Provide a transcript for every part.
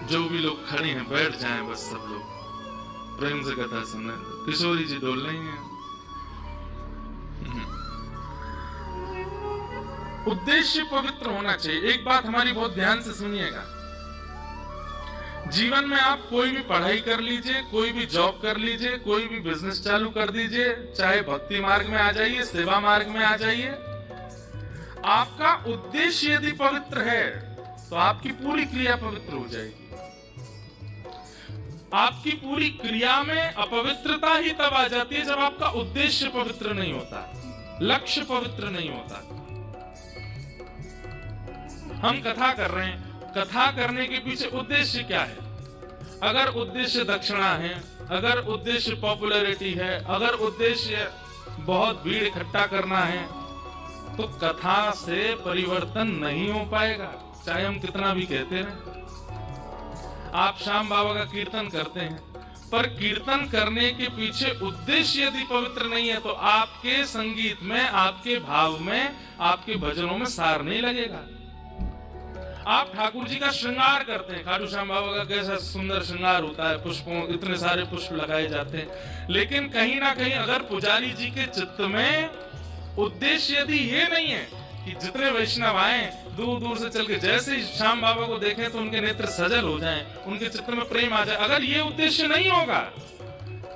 जो भी लोग खड़े हैं बैठ जाएं, बस सब लोग प्रेम से कथा सुनने। किशोरी जी डोल रही हैं। उद्देश्य पवित्र होना चाहिए। एक बात हमारी बहुत ध्यान से सुनिएगा, जीवन में आप कोई भी पढ़ाई कर लीजिए, कोई भी जॉब कर लीजिए, कोई भी बिजनेस चालू कर दीजिए, चाहे भक्ति मार्ग में आ जाइए, सेवा मार्ग में आ जाइए, आपका उद्देश्य यदि पवित्र है तो आपकी पूरी क्रिया पवित्र हो जाएगी। आपकी पूरी क्रिया में अपवित्रता ही तब आ जाती है जब आपका उद्देश्य पवित्र नहीं होता, लक्ष्य पवित्र नहीं होता। हम कथा कर रहे हैं, कथा करने के पीछे उद्देश्य क्या है? अगर उद्देश्य दक्षिणा है, अगर उद्देश्य पॉपुलैरिटी है, अगर उद्देश्य बहुत भीड़ इकट्ठा करना है, तो कथा से परिवर्तन नहीं हो पाएगा, चाहे हम कितना भी कहते रहे। आप श्याम बाबा का कीर्तन करते हैं, पर कीर्तन करने के पीछे उद्देश्य यदि पवित्र नहीं है तो आपके संगीत में, आपके भाव में, आपके भजनों में सार नहीं लगेगा। आप ठाकुर जी का श्रृंगार करते हैं, खाटू श्याम बाबा का कैसा सुंदर श्रृंगार होता है, पुष्पों, इतने सारे पुष्प लगाए जाते हैं, लेकिन कहीं ना कहीं अगर पुजारी जी के चित्त में उद्देश्य यदि ये नहीं है कि जितने वैष्णव आए दूर दूर से चल के जैसे ही श्याम बाबा को देखें तो उनके नेत्र सजल हो जाएं, उनके चित्त में प्रेम आ जाए, अगर ये उद्देश्य नहीं होगा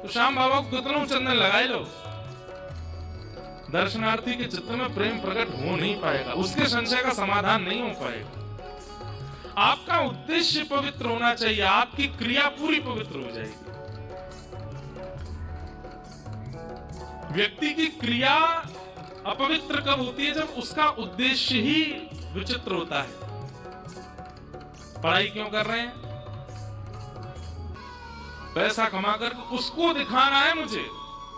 तो श्याम बाबा को कितनों चंदन लगाए लो, दर्शनार्थी के चित्त में प्रेम प्रकट हो नहीं पाएगा, उसके संशय का समाधान नहीं हो पाएगा। आपका उद्देश्य पवित्र होना चाहिए, आपकी क्रिया पूरी पवित्र हो जाएगी। व्यक्ति की क्रिया अपवित्र कब होती है? जब उसका उद्देश्य ही विचित्र होता है। पढ़ाई क्यों कर रहे हैं? पैसा कमाकर उसको दिखाना है मुझे,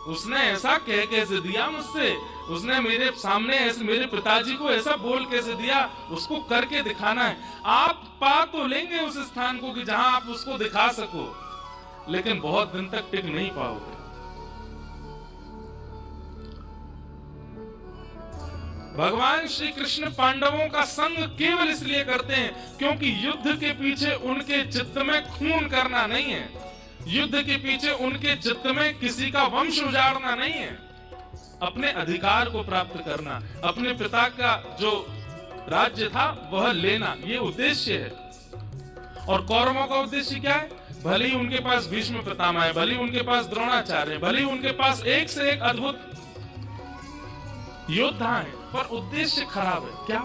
उसने ऐसा कह कैसे दिया मुझसे, उसने मेरे सामने ऐसे मेरे पिताजी को ऐसा बोल कैसे दिया, उसको करके दिखाना है। आप पा तो लेंगे उस स्थान को कि जहां आप उसको दिखा सको, लेकिन बहुत दिन तक टिक नहीं पाओगे। भगवान श्री कृष्ण पांडवों का संग केवल इसलिए करते हैं क्योंकि युद्ध के पीछे उनके चित्त में खून करना नहीं है, युद्ध के पीछे उनके चित्त में किसी का वंश उजाड़ना नहीं है, अपने अधिकार को प्राप्त करना, अपने पिता का जो राज्य था वह लेना, ये उद्देश्य है। और कौरवों का उद्देश्य क्या है? भले ही उनके पास भीष्म पितामह है, भले ही उनके पास द्रोणाचार्य है, भले ही उनके पास एक से एक अद्भुत योद्धा है, पर उद्देश्य खराब है। क्या?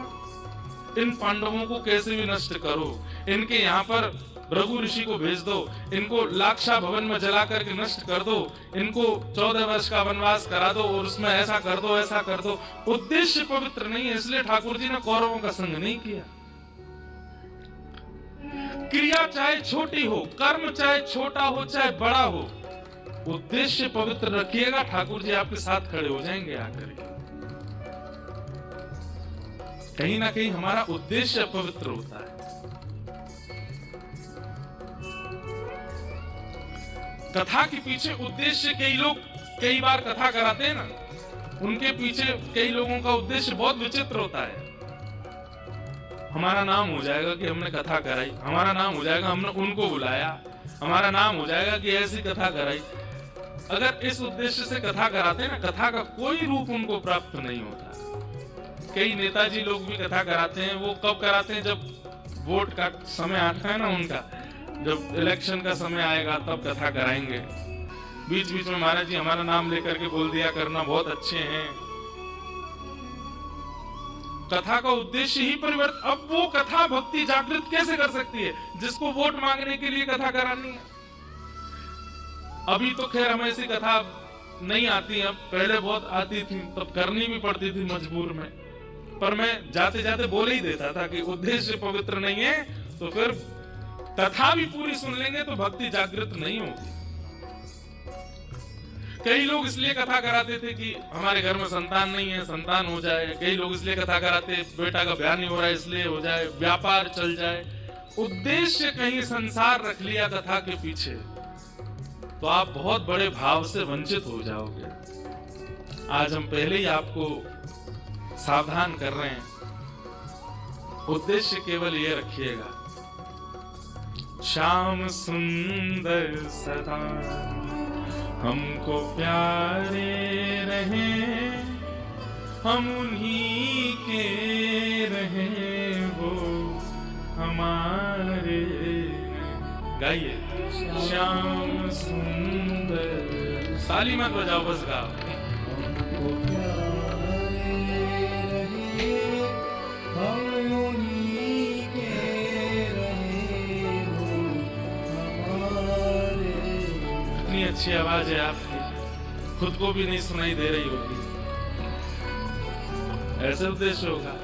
इन पांडवों को कैसे भी नष्ट करो, इनके यहाँ पर रघु ऋषि को भेज दो, इनको लाक्षा भवन में जला करके नष्ट कर दो, इनको 14 वर्ष का वनवास करा दो और उसमें ऐसा कर दो, ऐसा कर दो। उद्देश्य पवित्र नहीं है, इसलिए ठाकुर जी ने कौरवों का संग नहीं किया। क्रिया चाहे छोटी हो, कर्म चाहे छोटा हो चाहे बड़ा हो, उद्देश्य पवित्र रखिएगा, ठाकुर जी आपके साथ खड़े हो जाएंगे आकर। कहीं ना कहीं हमारा उद्देश्य पवित्र होता है। कथा के पीछे उद्देश्य, कई लोग कई बार कथा कराते हैं ना, उनके पीछे कई लोगों का उद्देश्य बहुत विचित्र होता है। हमारा नाम हो जाएगा कि हमने कथा कराई, हमारा नाम हो जाएगा हमने उनको बुलाया, हमारा नाम हो जाएगा कि ऐसी कथा कराई। अगर इस उद्देश्य से कथा कराते हैं ना, कथा का कोई रूप उनको प्राप्त नहीं होता। कई नेताजी लोग भी कथा कराते हैं, वो कब कराते हैं? जब वोट का समय आता है ना उनका, जब इलेक्शन का समय आएगा तब कथा कराएंगे। बीच बीच में महाराज जी हमारा नाम लेकर के बोल दिया करना, बहुत अच्छे हैं। कथा का उद्देश्य ही परिवर्तन। अब वो कथा भक्ति जागृत कैसे कर सकती है जिसको वोट मांगने के लिए कथा करानी है? अभी तो खैर हमें ऐसी कथा नहीं आती, अब पहले बहुत आती थी, तब करनी भी पड़ती थी मजबूर में, पर मैं जाते जाते बोल ही देता था कि उद्देश्य पवित्र नहीं है तो फिर कथा भी पूरी सुन लेंगे तो भक्ति जागृत नहीं होगी। कई लोग इसलिए कथा कराते थे कि हमारे घर में संतान नहीं है, संतान हो जाए। कई लोग इसलिए कथा कराते, बेटा का ब्याह नहीं हो रहा है इसलिए हो जाए, व्यापार चल जाए। उद्देश्य कहीं संसार रख लिया कथा के पीछे तो आप बहुत बड़े भाव से वंचित हो जाओगे। आज हम पहले ही आपको सावधान कर रहे हैं, उद्देश्य केवल ये रखिएगा, श्याम सुंदर सदा हमको प्यारे रहे, हम उन्हीं के रहे वो हमारे। गाइए श्याम सुंदर, ताली मत बजाओ, बस गाओ। हमको प्यारे रहे, हम उन्हीं के रहे वो हमारे। कितनी अच्छी आवाज है आपकी, खुद को भी नहीं सुनाई दे रही होगी। ऐसे उद्देश्य होगा।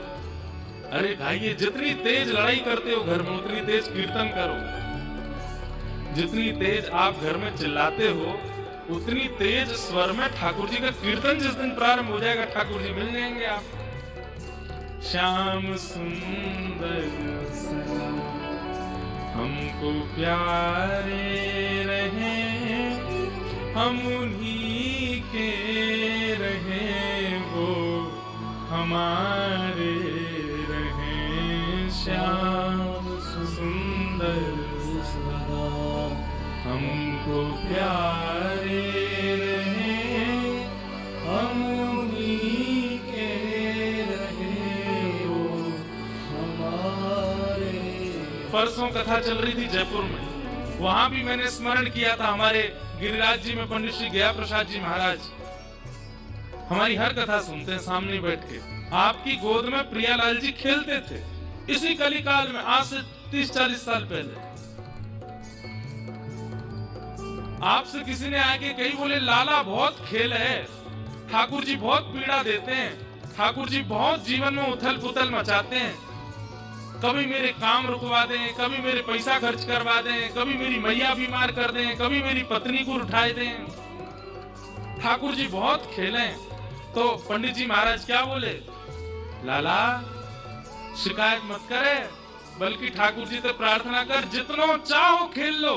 अरे गाइए, जितनी तेज लड़ाई करते हो घर में उतनी तेज कीर्तन करो। जितनी तेज आप घर में चिल्लाते हो उतनी तेज स्वर में ठाकुर जी का कीर्तन जिस दिन प्रारंभ हो जाएगा ठाकुर जी मिल जाएंगे आप। श्याम सुंदर सदा हमको प्यारे रहे, हम उन्हीं के रहे वो हमारे रहे। श्याम सुंदर सदा हमको प्यारे रहे, हम उन्हीं के रहे वो हमारे। परसों कथा चल रही थी जयपुर में, वहां भी मैंने स्मरण किया था हमारे गिरिराज जी में पंडित श्री गया प्रसाद जी महाराज हमारी हर कथा सुनते हैं सामने बैठ के। आपकी गोद में प्रियालाल जी खेलते थे इसी कलिकाल में, आज से 30-40 साल पहले। आपसे किसी ने आके कही, बोले लाला बहुत खेल है, ठाकुर जी बहुत पीड़ा देते हैं, ठाकुर जी बहुत जीवन में उथल पुथल मचाते हैं, कभी मेरे काम रुकवा दें, कभी मेरे पैसा खर्च करवा दें, कभी मेरी मैया बीमार कर दें, कभी मेरी पत्नी को उठाए दें, ठाकुर जी बहुत खेले। तो पंडित जी महाराज क्या बोले, लाला शिकायत मत करे, बल्कि ठाकुर जी से प्रार्थना कर, जितना चाहो खेल लो,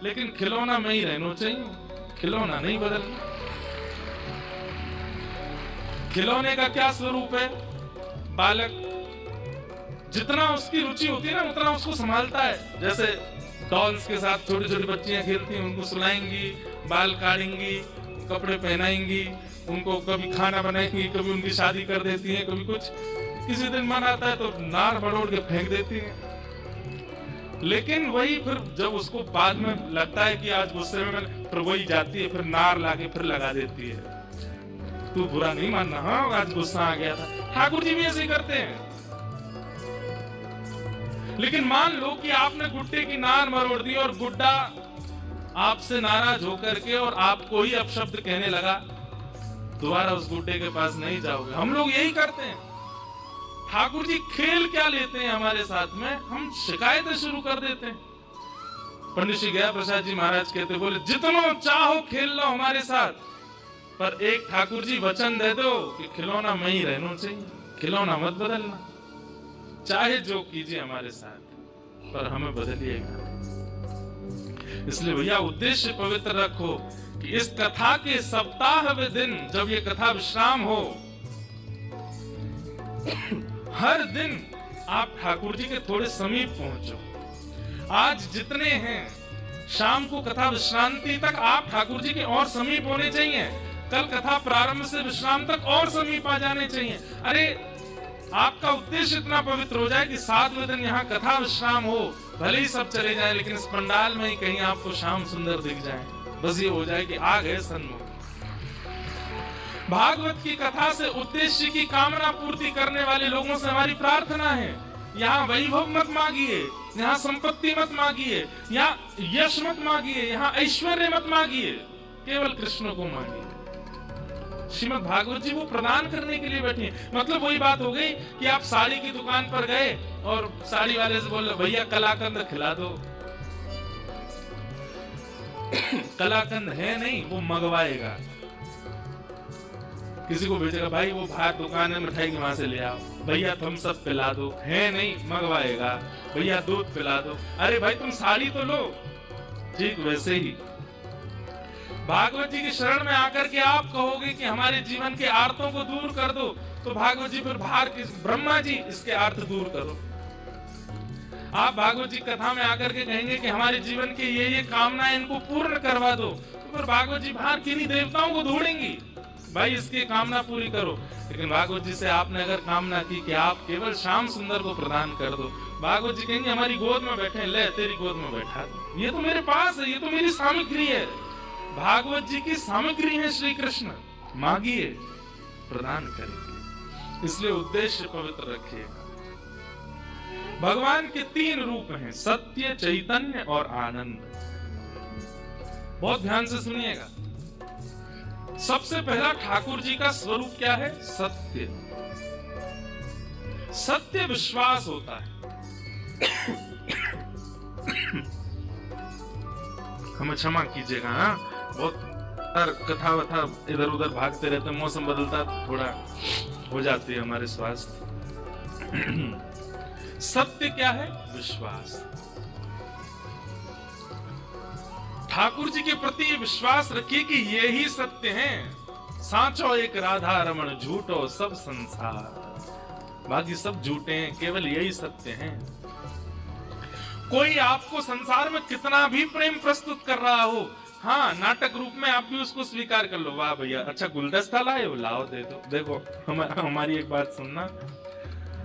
लेकिन खिलौना में ही रहना चाहिए, खिलौना नहीं बदलना। खिलौने का क्या स्वरूप है, बालक जितना उसकी रुचि होती है ना उतना उसको संभालता है। जैसे डॉल्स के साथ छोटी छोटी बच्चियां खेलती हैं, उनको सुलाएंगी, बाल काटेंगी, कपड़े पहनाएंगी, उनको कभी खाना बनाएंगी, कभी उनकी शादी कर देती हैं, कभी कुछ। किसी दिन मन आता है तो नार बड़ोड़ के फेंक देती हैं। लेकिन वही फिर जब उसको बाद में लगता है कि आज गुस्से में, फिर वही जाती है, फिर नार लाके फिर लगा देती है। तू बुरा नहीं मानना, हाँ आज गुस्सा आ गया था। ठाकुर जी भी ऐसे ही करते हैं। लेकिन मान लो कि आपने गुड्डे की नार मरोड़ दी और गुड्डा आपसे नाराज होकर के और आपको ही अपशब्द कहने लगा, दोबारा उस गुड्डे के पास नहीं जाओगे। हम लोग यही करते हैं। ठाकुर जी खेल क्या लेते हैं हमारे साथ में, हम शिकायतें शुरू कर देते हैं। पंडित श्री गया प्रसाद जी महाराज कहते, बोले जितना चाहो खेल लो हमारे साथ, पर एक ठाकुर जी वचन दे दो कि खिलौना में ही रहना चाहिए, खिलौना मत बदलना, चाहे जो कीजिए हमारे साथ, पर हमें बदलिएगा। इसलिए भैया उद्देश्य पवित्र रखो कि इस कथा के सप्ताहवें दिन जब ये कथा विश्राम हो, हर दिन आप ठाकुर जी के थोड़े समीप पहुंचो। आज जितने हैं शाम को कथा विश्रांति तक आप ठाकुर जी के और समीप होने चाहिए। कल कथा प्रारंभ से विश्राम तक और समीप आ जाने चाहिए। अरे आपका उद्देश्य इतना पवित्र हो जाए कि 7वें दिन यहाँ कथा विश्राम हो, भले ही सब चले जाए, लेकिन इस पंडाल में ही कहीं आपको श्याम सुंदर दिख जाए, बस ये हो जाए कि आ गए सन्मुख। भागवत की कथा से उद्देश्य की कामना पूर्ति करने वाले लोगों से हमारी प्रार्थना है, यहाँ वैभव मत मांगिए, यहाँ संपत्ति मत मांगिए, यहाँ यश मत मांगिए, यहाँ ऐश्वर्य मत मांगिए, केवल कृष्ण को मांगिए। श्रीमद् भागवत जी वो प्रदान करने के लिए बैठे हैं। मतलब वही बात हो गई कि आप साड़ी की दुकान पर गए और साड़ी वाले से बोले, भैया कलाकंद खिला दो। कलाकंद है नहीं, वो मंगवाएगा, किसी को भेजेगा, भाई वो बाहर दुकान है मिठाई की, वहां से ले आओ। भैया थम्स अप पिला दो, है नहीं, मंगवाएगा। भैया दूध पिला दो, अरे भाई तुम साड़ी तो लो। ठीक वैसे ही भागवत जी की शरण में आकर के आप कहोगे कि हमारे जीवन के आर्तों को दूर कर दो, तो भागवत जी फिर बाहर ब्रह्मा जी इसके अर्थ दूर करो। आप भागवत जी कथा में आकर के कहेंगे कि हमारे जीवन के ये कामनाएं इनको पूर्ण करवा दो, तो फिर भागवत जी बाहर किन्हीं देवताओं को ढूंढेंगी, भाई इसकी कामना पूरी करो। लेकिन भागवत जी से आपने अगर कामना की कि आप केवल श्याम सुंदर को प्रदान कर दो, भागवत जी कहेंगे हमारी गोद में बैठे, ले तेरी गोद में बैठा दो, ये तो मेरे पास है, ये तो मेरी सामग्री है, भागवत जी की सामग्री है श्री कृष्ण, मांगिए प्रदान करेंगे। इसलिए उद्देश्य पवित्र रखिएगा। भगवान के 3 रूप हैं, सत्य, चैतन्य और आनंद। बहुत ध्यान से सुनिएगा। सबसे पहला ठाकुर जी का स्वरूप क्या है? सत्य। सत्य विश्वास होता है। हमें क्षमा कीजिएगा, हाँ बहुत कथा वथा इधर उधर भागते रहते, मौसम बदलता थोड़ा हो जाती है हमारे स्वास्थ्य। सत्य क्या है? विश्वास। ठाकुर जी के प्रति विश्वास रखिए कि ये ही सत्य हैं। सांचो एक राधा रमण, झूठो सब संसार। बाकी सब झूठे हैं, केवल यही सत्य हैं। कोई आपको संसार में कितना भी प्रेम प्रस्तुत कर रहा हो, हाँ नाटक रूप में आप भी उसको स्वीकार कर लो, वाह भैया अच्छा गुलदस्ता लाए हो, लाओ दे दो। देखो हमारी एक बात सुनना,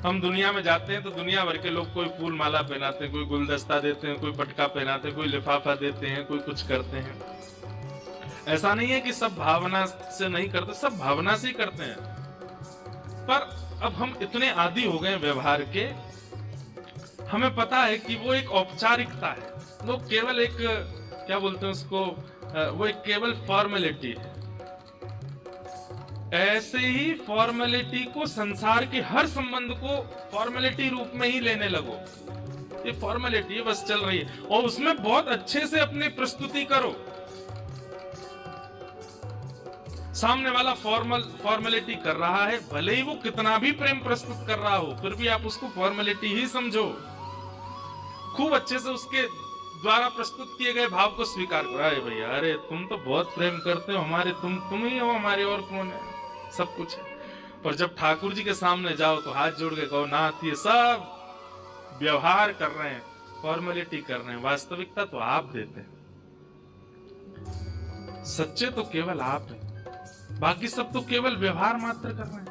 हम दुनिया में जाते हैं तो दुनिया भर के लोग कोई फूल माला पहनाते हैं, कोई गुलदस्ता देते हैं, कोई पटका पहनाते हैं, कोई लिफाफा देते हैं, कोई कुछ करते हैं। ऐसा नहीं है कि सब भावना से नहीं करते, सब भावना से ही करते हैं। पर अब हम इतने आदी हो गए व्यवहार के, हमें पता है कि वो एक औपचारिकता है, वो केवल एक क्या बोलते हैं उसको, वो एक केवल फॉर्मेलिटी है। ऐसे ही फॉर्मेलिटी को, संसार के हर संबंध को फॉर्मेलिटी रूप में ही लेने लगो। ये फॉर्मेलिटी बस चल रही है और उसमें बहुत अच्छे से अपनी प्रस्तुति करो। सामने वाला फॉर्मेलिटी कर रहा है, भले ही वो कितना भी प्रेम प्रस्तुत कर रहा हो, फिर भी आप उसको फॉर्मेलिटी ही समझो। खूब अच्छे से उसके द्वारा प्रस्तुत किए गए भाव को स्वीकार करो। अरे भैया, अरे तुम तो बहुत प्रेम करते हो, हमारे तुम ही हो, हमारे और कौन है, सब कुछ है। पर जब ठाकुर जी के सामने जाओ तो हाथ जोड़ के कहो, नाथ ये सब व्यवहार कर रहे हैं, फॉर्मेलिटी कर रहे हैं, वास्तविकता तो आप देते हैं। सच्चे तो केवल आप हैं, बाकी सब तो केवल व्यवहार मात्र कर रहे हैं।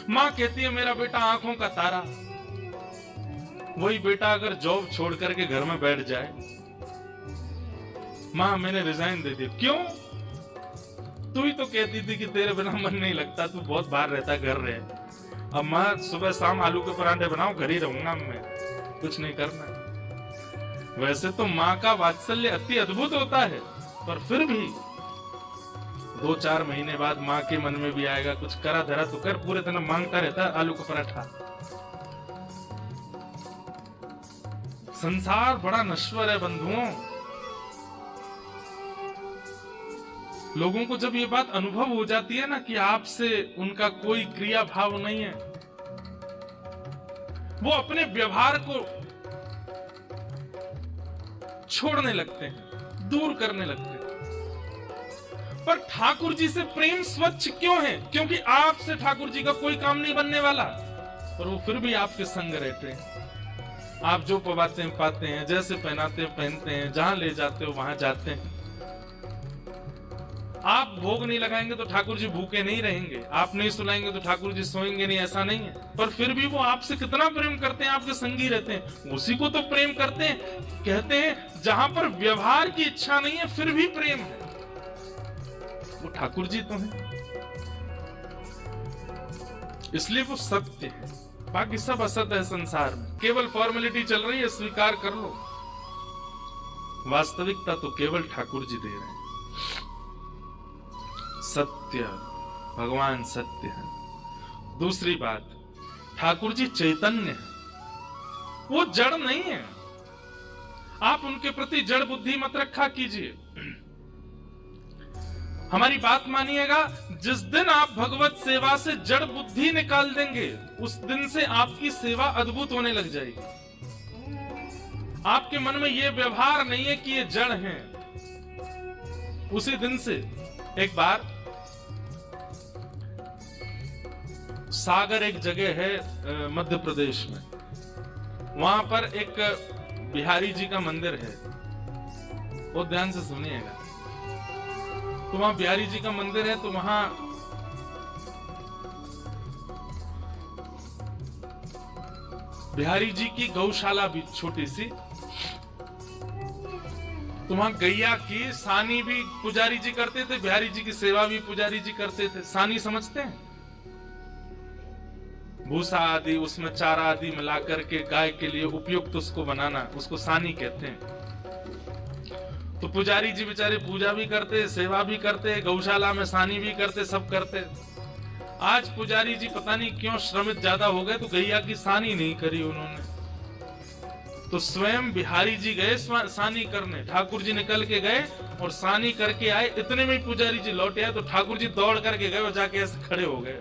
माँ कहती है मेरा बेटा आंखों का तारा, वही बेटा अगर जॉब छोड़ करके घर में बैठ जाए, माँ मैंने रिजाइन दे दिया। क्यों? तू ही तो कहती थी कि तेरे बिना मन नहीं लगता, तू बहुत बाहर रहता, घर रहे। अब मैं सुबह शाम आलू के पराठे बनाऊं, घर ही रहूंगा मैं, कुछ नहीं करना। वैसे तो माँ का वात्सल्य अति अद्भुत होता है, पर फिर भी 2-4 महीने बाद माँ के मन में भी आएगा कुछ करा धरा तो कर, पूरे दिन मांगता रहता आलू का पराठा। संसार बड़ा नश्वर है बंधुओं। लोगों को जब ये बात अनुभव हो जाती है ना कि आपसे उनका कोई क्रिया भाव नहीं है, वो अपने व्यवहार को छोड़ने लगते हैं, दूर करने लगते हैं। पर ठाकुर जी से प्रेम स्वच्छ क्यों है? क्योंकि आपसे ठाकुर जी का कोई काम नहीं बनने वाला, पर वो फिर भी आपके संग रहते हैं। आप जो पवाते हैं पाते हैं, जैसे पहनाते हैं पहनते हैं, जहां ले जाते हो वहां जाते हैं। आप भोग नहीं लगाएंगे तो ठाकुर जी भूखे नहीं रहेंगे, आप नहीं सुलाएंगे तो ठाकुर जी सोएंगे नहीं, ऐसा नहीं है। पर फिर भी वो आपसे कितना प्रेम करते हैं, आपके संगी रहते हैं, उसी को तो प्रेम करते हैं। कहते हैं जहां पर व्यवहार की इच्छा नहीं है फिर भी प्रेम है, वो ठाकुर जी तो हैं। इसलिए वो सत्य है, बाकी सब असत्य है संसार में, केवल फॉर्मेलिटी चल रही है, स्वीकार कर लो। वास्तविकता तो केवल ठाकुर जी दे रहे हैं। सत्य, भगवान सत्य है। दूसरी बात, ठाकुर जी चैतन्य है, वो जड़ नहीं है। आप उनके प्रति जड़ बुद्धि मत रखा कीजिए। हमारी बात मानिएगा, जिस दिन आप भगवत सेवा से जड़ बुद्धि निकाल देंगे, उस दिन से आपकी सेवा अद्भुत होने लग जाएगी। आपके मन में यह व्यवहार नहीं है कि ये जड़ हैं। उसी दिन से एक बार सागर एक जगह है मध्य प्रदेश में, वहां पर एक बिहारी जी का मंदिर है, वो ध्यान से सुनिएगा। तो वहां बिहारी जी का मंदिर है, तो वहां बिहारी जी की गौशाला भी छोटी सी, तो वहां गैया की सानी भी पुजारी जी करते थे, बिहारी जी की सेवा भी पुजारी जी करते थे। सानी समझते हैं? भूसा आदि उसमें चारा आदि मिलाकर के गाय के लिए उपयुक्त उसको बनाना, उसको सानी कहते हैं। तो पुजारी जी बेचारे पूजा भी करते, सेवा भी करते, गौशाला में सानी भी करते, सब करते। आज पुजारी जी पता नहीं क्यों श्रमित ज्यादा हो गए, तो गैया की सानी नहीं करी उन्होंने। तो स्वयं बिहारी जी गए सानी करने, ठाकुर जी निकल के गए और सानी करके आए। इतने में पुजारी जी लौटे आए, तो ठाकुर जी दौड़ करके गए और जाके ऐसे खड़े हो गए।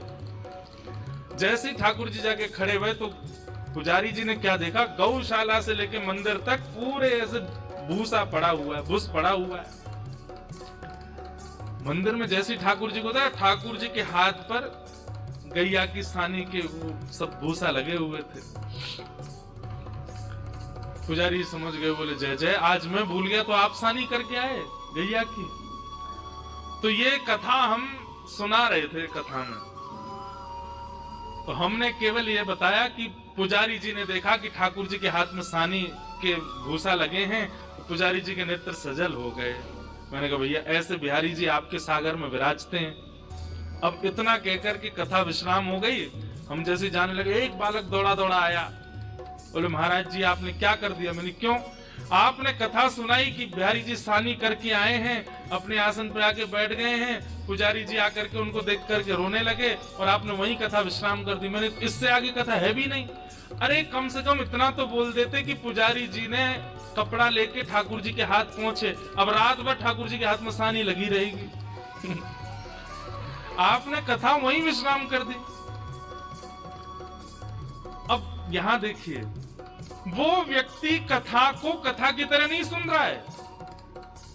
जैसे ही ठाकुर जी जाके खड़े हुए, तो पुजारी जी ने क्या देखा, गौशाला से लेके मंदिर तक पूरे ऐसे भूसा पड़ा हुआ है, भूस पड़ा हुआ है मंदिर में। जैसे ही ठाकुर जी को देखा, ठाकुर जी के हाथ पर गैया की सानी के सब भूसा लगे हुए थे। पुजारी समझ गए, बोले जय जय, आज मैं भूल गया तो आप सानी करके आए गैया की। तो ये कथा हम सुना रहे थे कथा में, तो हमने केवल ये बताया कि पुजारी जी ने देखा कि ठाकुर जी के हाथ में सानी के भूसा लगे हैं, तो पुजारी जी के नेत्र सजल हो गए। मैंने कहा भैया ऐसे बिहारी जी आपके सागर में विराजते हैं। अब इतना कहकर के कथा विश्राम हो गई। हम जैसे जाने लगे, एक बालक दौड़ा दौड़ा आया, बोले महाराज जी आपने क्या कर दिया? मैंने क्यों? आपने कथा सुनाई कि बिहारी जी सानी करके आए हैं, अपने आसन पे आके बैठ गए हैं, पुजारी जी आकर के उनको देख करके रोने लगे और आपने वही कथा विश्राम कर दी। मैंने इससे आगे कथा है भी नहीं। अरे कम से कम इतना तो बोल देते कि पुजारी जी ने कपड़ा लेके ठाकुर जी के हाथ पहुंचे, अब रात भर ठाकुर जी के हाथ में सानी लगी रहेगी। आपने कथा वही विश्राम कर दी। अब यहां देखिए, वो व्यक्ति कथा को कथा की तरह नहीं सुन रहा है,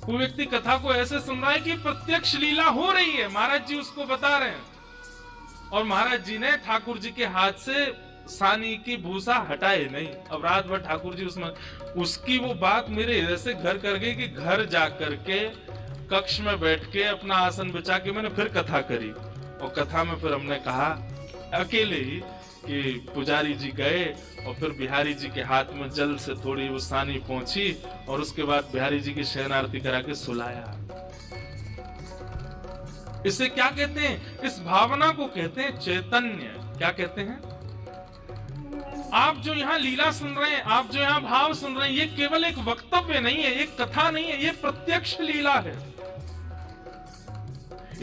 वो व्यक्ति कथा को ऐसे सुन रहा है कि प्रत्यक्ष लीला हो रही है, महाराज जी उसको बता रहे हैं। और महाराज जी ने ठाकुर जी के हाथ से सानी की भूसा हटाए नहीं। अब रात भर ठाकुर जी उसमें, उसकी वो बात मेरे हृदय से घर कर गई कि घर जाकर के कक्ष में बैठ के अपना आसन बिछा के मैंने फिर कथा करी। और कथा में फिर हमने कहा अकेले ही कि पुजारी जी गए और फिर बिहारी जी के हाथ में जल से थोड़ी वो सानी पहुंची और उसके बाद बिहारी जी की शयन आरती करा के सुलाया। इसे क्या कहते हैं? इस भावना को कहते हैं चैतन्य। क्या कहते हैं? आप जो यहाँ लीला सुन रहे हैं, आप जो यहाँ भाव सुन रहे हैं, ये केवल एक वक्तव्य नहीं है, एक कथा नहीं है, ये प्रत्यक्ष लीला है।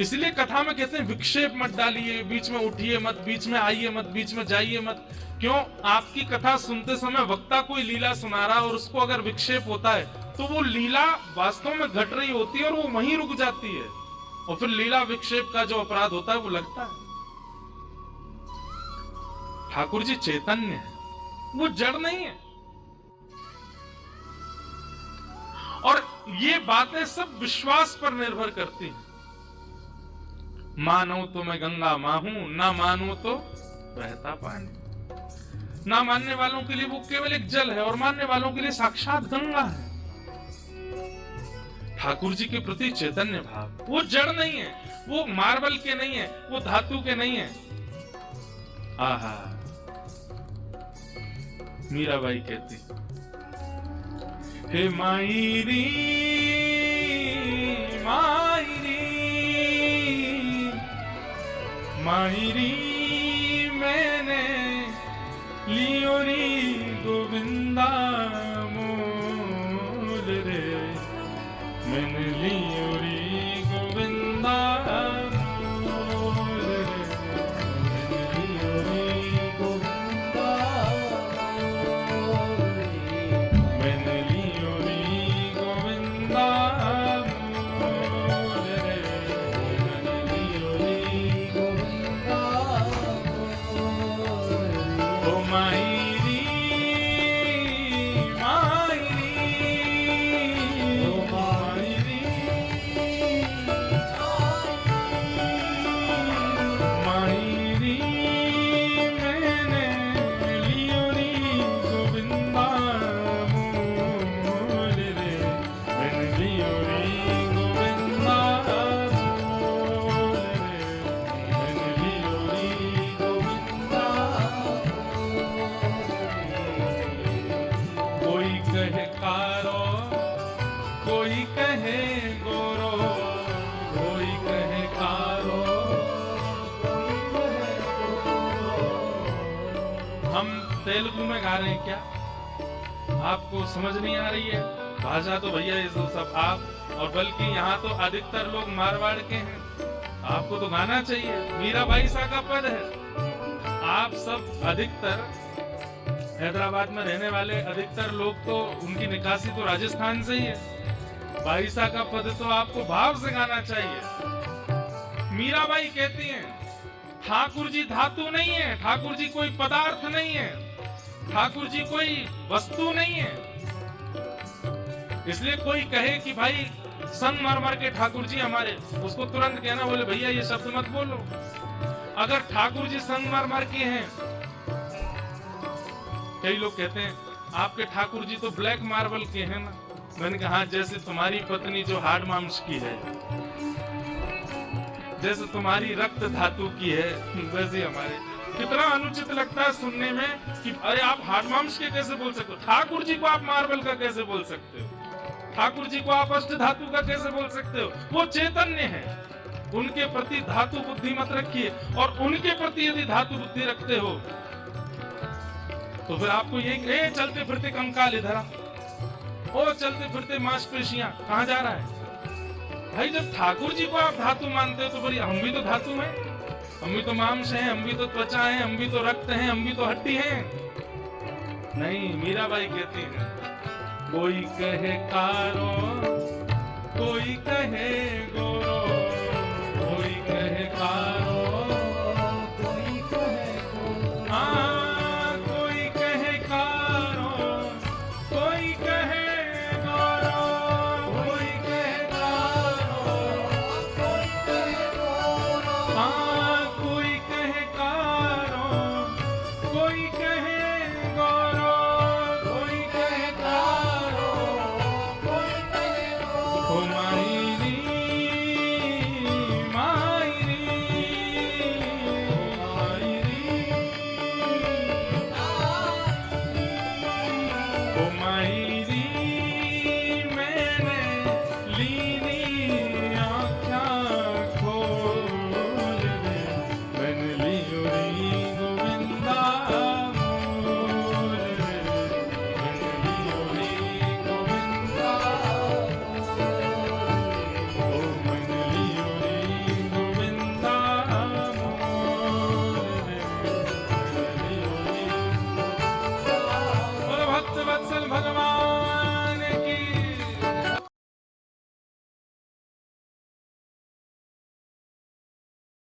इसलिए कथा में कहते हैं विक्षेप मत डालिए, बीच में उठिए मत, बीच में आइए मत, बीच में जाइए मत। क्यों? आपकी कथा सुनते समय वक्ता कोई लीला सुना रहा और उसको अगर विक्षेप होता है तो वो लीला वास्तव में घट रही होती है और वो वहीं रुक जाती है, और फिर लीला विक्षेप का जो अपराध होता है वो लगता है। ठाकुर जी चैतन्य है, वो जड़ नहीं है। और ये बातें सब विश्वास पर निर्भर करती हैं। मानो तो मैं गंगा मां हूं, ना मानो तो बहता पानी। ना मानने वालों के लिए वो केवल एक जल है और मानने वालों के लिए साक्षात गंगा है। ठाकुर जी के प्रति चैतन्य भाव, वो जड़ नहीं है, वो मार्बल के नहीं है, वो धातु के नहीं है। आहा, मीराबाई कहती, हे मायरी मायरी मायरी मैंने लियो री गोविंदा मोल रे, मैंने लियो री गोविंदा मोल रे, मैंने लियो री गोविंदा मोल रे, मैंने लियो री गोविंदा मोल रे, मैंने लियो री गोविंदा मोल रे। ओ मायरी कहे कारो, कोई कहे गोरो, कोई कहे कारो, हम तेलुगु में गा रहे हैं क्या? आपको समझ नहीं आ रही है? भाषा तो भैया ये सब आप, और बल्कि यहाँ तो अधिकतर लोग मारवाड़ के हैं, आपको तो गाना चाहिए। मीराबाई सा का पद है। आप सब अधिकतर हैदराबाद में रहने वाले अधिकतर लोग तो उनकी निकासी तो राजस्थान से ही है। बाईसा का पद तो आपको भाव से गाना चाहिए। मीराबाई कहती हैं ठाकुर जी धातु नहीं है, ठाकुर जी कोई पदार्थ नहीं है, ठाकुर जी कोई वस्तु नहीं है। इसलिए कोई कहे कि भाई संगमरमर के ठाकुर जी हमारे, उसको तुरंत कहना, बोले भैया ये शब्द मत बोलो। अगर ठाकुर जी संगमरमर के हैं, कई लोग कहते हैं आपके ठाकुर जी तो ब्लैक मार्बल के हैं ना। मैंने कहा जैसे तुम्हारी पत्नी जो हार्ड मांस की है, जैसे तुम्हारी रक्त धातु की है, वैसे हमारे। कितना अनुचित लगता है सुनने में कि अरे आप हार्ड मांस के कैसे बोल सकते हो, ठाकुर जी को आप मार्बल का कैसे बोल सकते हो, ठाकुर जी को आप अष्ट धातु का कैसे बोल सकते हो? वो चैतन्य है, उनके प्रति धातु बुद्धि मत रखिए। और उनके प्रति यदि धातु बुद्धि रखते हो तो फिर आपको ये चलते फिरते कंकाल इधर, ओ चलते फिरते मांसपेशियां, कहाँ जा रहा है भाई? जब ठाकुर जी को आप धातु मानते हो तो बोलिए हम भी तो धातु हैं, हम भी तो मांस हैं, हम भी तो त्वचा हैं, हम भी तो रक्त हैं, हम भी तो हड्डी हैं। नहीं, मीराबाई कहती है कोई कहे कारो, कोई कहे गोरो,